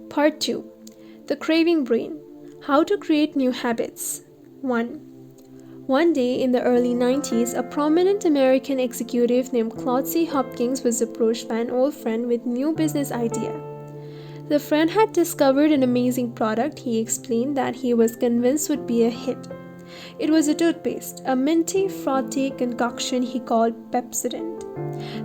Part 2. The Craving Brain. How to Create New Habits. 1. One day in the early 90s, a prominent American executive named Claude C. Hopkins was approached by an old friend with a new business idea. The friend had discovered an amazing product he explained that he was convinced would be a hit. It was a toothpaste, a minty, frothy concoction he called Pepsodent.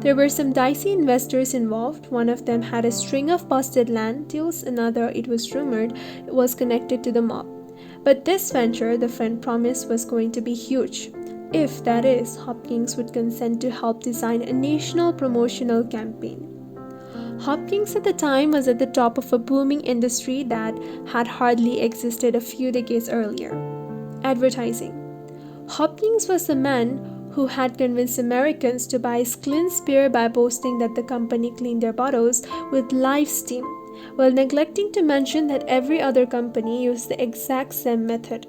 There were some dicey investors involved. One of them had a string of busted land deals, another, it was rumored, was connected to the mob. But this venture, the friend promised, was going to be huge. If, that is, Hopkins would consent to help design a national promotional campaign. Hopkins at the time was at the top of a booming industry that had hardly existed a few decades earlier. Advertising. Hopkins was the man who had convinced Americans to buy Clint's beer by boasting that the company cleaned their bottles with live steam, while neglecting to mention that every other company used the exact same method.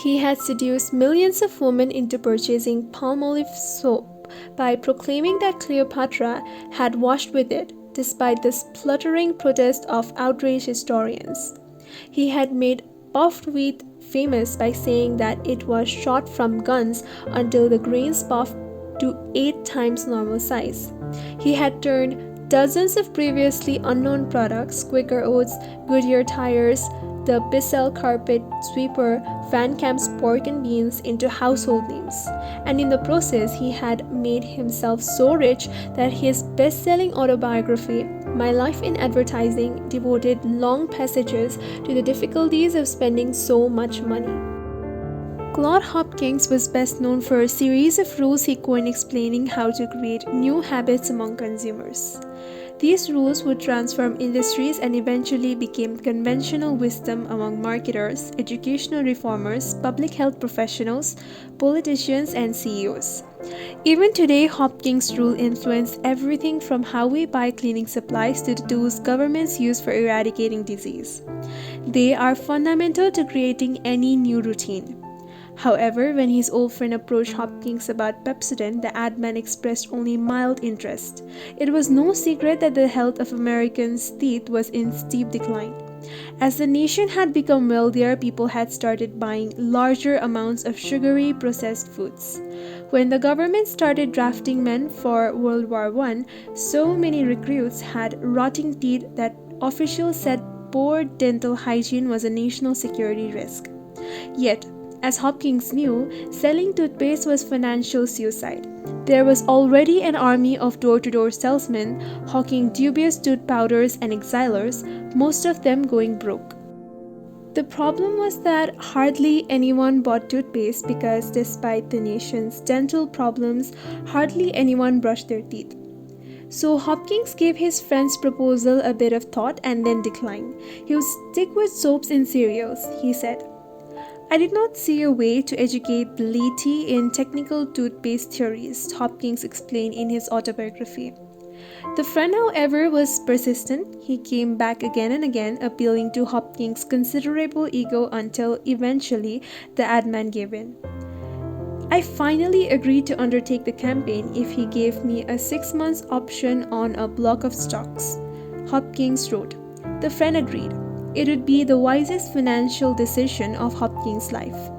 He had seduced millions of women into purchasing Palmolive soap by proclaiming that Cleopatra had washed with it, despite the spluttering protest of outraged historians. He had made puffed wheat famous by saying that it was shot from guns until the grains puffed to 8 times normal size. He had turned dozens of previously unknown products, Quaker Oats, Goodyear tires, the Bissell carpet sweeper, Van Camp's pork and beans into household names. And in the process, he had made himself so rich that his best-selling autobiography, My Life in Advertising, devoted long passages to the difficulties of spending so much money. Claude Hopkins was best known for a series of rules he coined explaining how to create new habits among consumers. These rules would transform industries and eventually became conventional wisdom among marketers, educational reformers, public health professionals, politicians, and CEOs. Even today, Hopkins' rule influenced everything from how we buy cleaning supplies to the tools governments use for eradicating disease. They are fundamental to creating any new routine. However, when his old friend approached Hopkins about Pepsodent, the ad man expressed only mild interest. It was no secret that the health of Americans' teeth was in steep decline. As the nation had become wealthier, people had started buying larger amounts of sugary processed foods. When the government started drafting men for World War I, so many recruits had rotting teeth that officials said poor dental hygiene was a national security risk. Yet, as Hopkins knew, selling toothpaste was financial suicide. There was already an army of door-to-door salesmen hawking dubious tooth powders and exilers, most of them going broke. The problem was that hardly anyone bought toothpaste because despite the nation's dental problems, hardly anyone brushed their teeth. So Hopkins gave his friend's proposal a bit of thought and then declined. He would stick with soaps and cereals, he said. I did not see a way to educate the laity in technical toothpaste theories, Hopkins explained in his autobiography. The friend, however, was persistent. He came back again and again, appealing to Hopkins' considerable ego until eventually the ad man gave in. I finally agreed to undertake the campaign if he gave me a 6-month option on a block of stocks, Hopkins wrote. The friend agreed. It would be the wisest financial decision of Hopkins' life.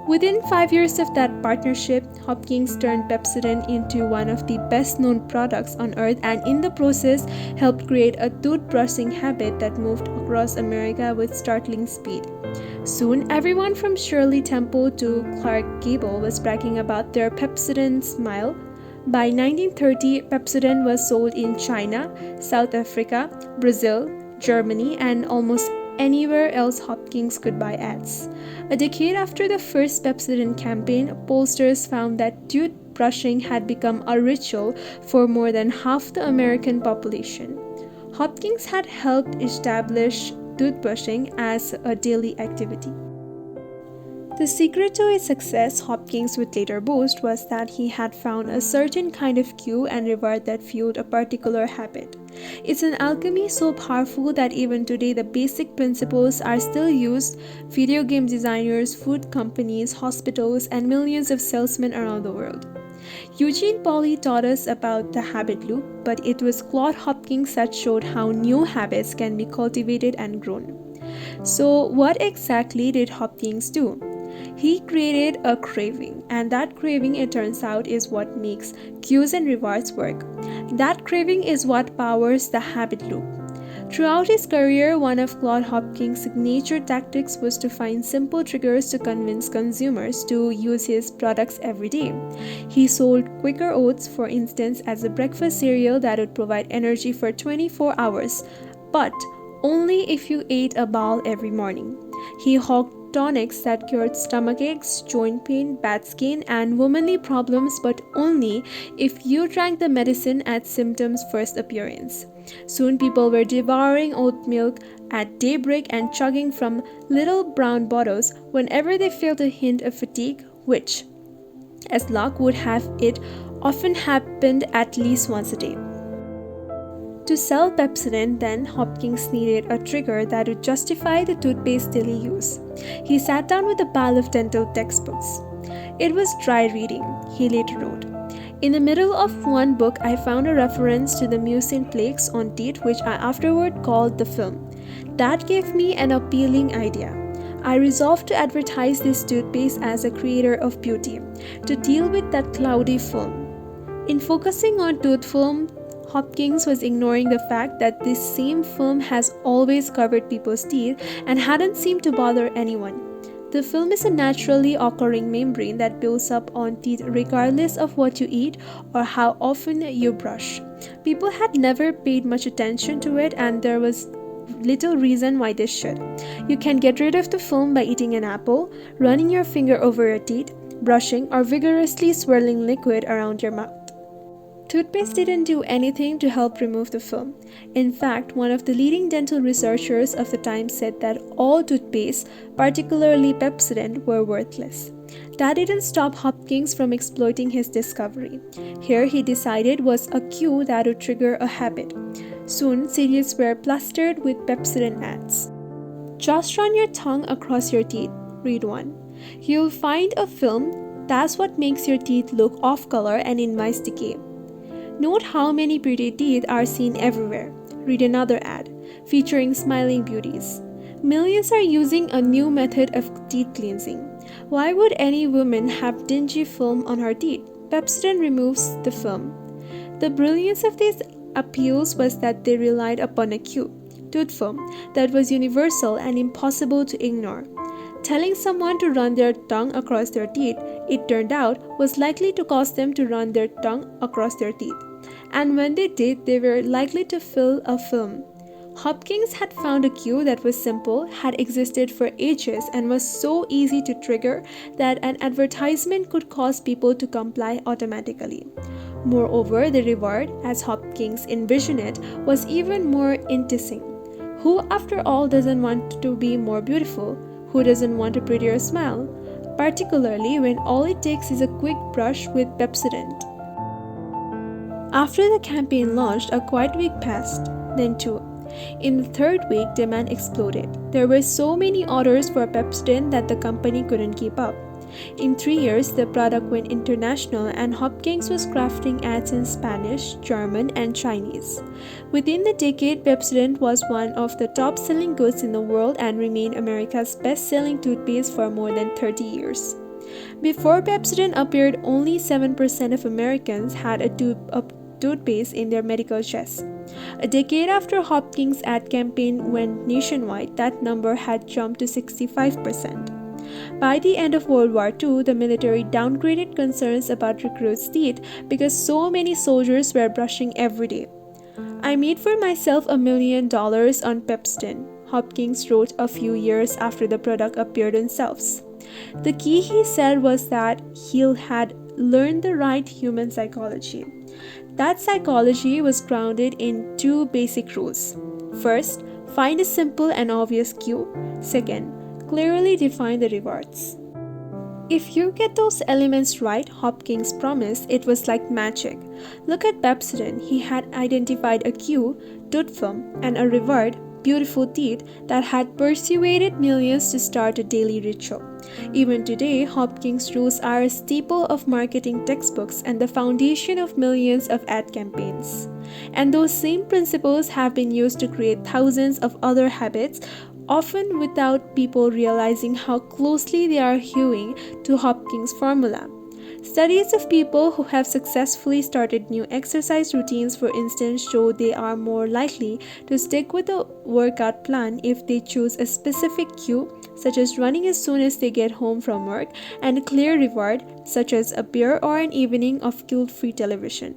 Within 5 years of that partnership, Hopkins turned Pepsodent into one of the best-known products on earth and in the process helped create a toothbrushing habit that moved across America with startling speed. Soon, everyone from Shirley Temple to Clark Gable was bragging about their Pepsodent smile. By 1930, Pepsodent was sold in China, South Africa, Brazil, Germany, and almost anywhere else Hopkins could buy ads. A decade after the first Pepsodent campaign, pollsters found that toothbrushing had become a ritual for more than half the American population. Hopkins had helped establish toothbrushing as a daily activity. The secret to his success, Hopkins would later boast, was that he had found a certain kind of cue and reward that fueled a particular habit. It's an alchemy so powerful that even today the basic principles are still used. Video game designers, food companies, hospitals, and millions of salesmen around the world. Eugene Pauly taught us about the habit loop, but it was Claude Hopkins that showed how new habits can be cultivated and grown. So, what exactly did Hopkins do? He created a craving, and that craving, it turns out, is what makes cues and rewards work. That craving is what powers the habit loop. Throughout his career, one of Claude Hopkins' signature tactics was to find simple triggers to convince consumers to use his products every day. He sold Quaker Oats, for instance, as a breakfast cereal that would provide energy for 24 hours, but only if you ate a bowl every morning. He hawked tonics that cured stomach aches, joint pain, bad skin, and womanly problems, but only if you drank the medicine at symptoms' first appearance. Soon people were devouring oat milk at daybreak and chugging from little brown bottles whenever they felt a hint of fatigue, which, as luck would have it, often happened at least once a day. To sell Pepsodent, then, Hopkins needed a trigger that would justify the toothpaste daily use. He sat down with a pile of dental textbooks. It was dry reading, he later wrote. In the middle of one book, I found a reference to the mucin plaques on teeth, which I afterward called the film. That gave me an appealing idea. I resolved to advertise this toothpaste as a creator of beauty, to deal with that cloudy film. In focusing on tooth film, Hopkins was ignoring the fact that this same film has always covered people's teeth and hadn't seemed to bother anyone. The film is a naturally occurring membrane that builds up on teeth regardless of what you eat or how often you brush. People had never paid much attention to it, and there was little reason why they should. You can get rid of the film by eating an apple, running your finger over your teeth, brushing, or vigorously swirling liquid around your mouth. Toothpaste didn't do anything to help remove the film. In fact, one of the leading dental researchers of the time said that all toothpaste, particularly Pepsodent, were worthless. That didn't stop Hopkins from exploiting his discovery. Here he decided was a cue that would trigger a habit. Soon, cities were plastered with Pepsodent ads. Just run your tongue across your teeth, read one. You'll find a film. That's what makes your teeth look off color and invites decay. Note how many pretty teeth are seen everywhere. Read another ad, featuring smiling beauties. Millions are using a new method of teeth cleansing. Why would any woman have dingy film on her teeth? Pepsodent removes the film. The brilliance of these appeals was that they relied upon a cue, tooth film, that was universal and impossible to ignore. Telling someone to run their tongue across their teeth, it turned out, was likely to cause them to run their tongue across their teeth. And when they did, they were likely to fill a film. Hopkins had found a cue that was simple, had existed for ages, and was so easy to trigger that an advertisement could cause people to comply automatically. Moreover, the reward, as Hopkins envisioned it, was even more enticing. Who, after all, doesn't want to be more beautiful? Who doesn't want a prettier smile? Particularly when all it takes is a quick brush with Pepsodent. After the campaign launched, a quiet week passed, then two. In the third week, demand exploded. There were so many orders for Pepsodent that the company couldn't keep up. In 3 years, the product went international, and Hopkins was crafting ads in Spanish, German, and Chinese. Within the decade, Pepsodent was one of the top-selling goods in the world and remained America's best-selling toothpaste for more than 30 years. Before Pepsodent appeared, only 7% of Americans had a tube of toothpaste in their medical chest. A decade after Hopkins' ad campaign went nationwide, that number had jumped to 65%. By the end of World War II, the military downgraded concerns about recruits' teeth because so many soldiers were brushing every day. I made for myself $1 million on Pepsodent, Hopkins wrote a few years after the product appeared on shelves. The key, he said, was that he had learned the right human psychology. That psychology was grounded in two basic rules. First, find a simple and obvious cue. Second, clearly define the rewards. If you get those elements right, Hopkins promised, it was like magic. Look at Pepsodent. He had identified a cue, tooth film, and a reward, beautiful teeth that had persuaded millions to start a daily ritual. Even today, Hopkins rules are a staple of marketing textbooks and the foundation of millions of ad campaigns. And those same principles have been used to create thousands of other habits, often without people realizing how closely they are hewing to Hopkins' formula. Studies of people who have successfully started new exercise routines, for instance, show they are more likely to stick with a workout plan if they choose a specific cue, such as running as soon as they get home from work, and a clear reward, such as a beer or an evening of guilt-free television.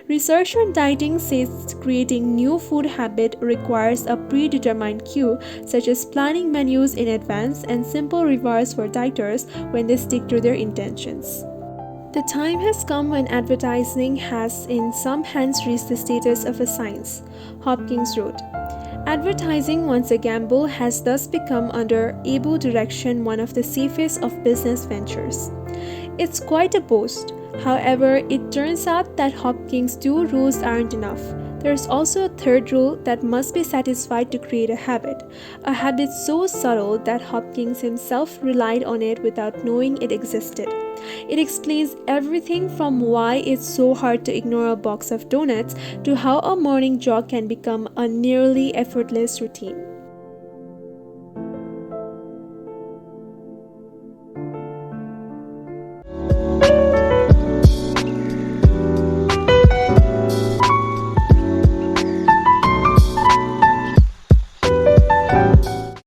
Research on dieting says creating new food habit requires a predetermined cue, such as planning menus in advance and simple rewards for dieters when they stick to their intentions. The time has come when advertising has in some hands reached the status of a science, Hopkins wrote. Advertising, once a gamble, has thus become under able direction one of the safest of business ventures. It's quite a boast. However, it turns out that Hopkins' two rules aren't enough. There's also a third rule that must be satisfied to create a habit so subtle that Hopkins himself relied on it without knowing it existed. It explains everything from why it's so hard to ignore a box of donuts to how a morning jog can become a nearly effortless routine.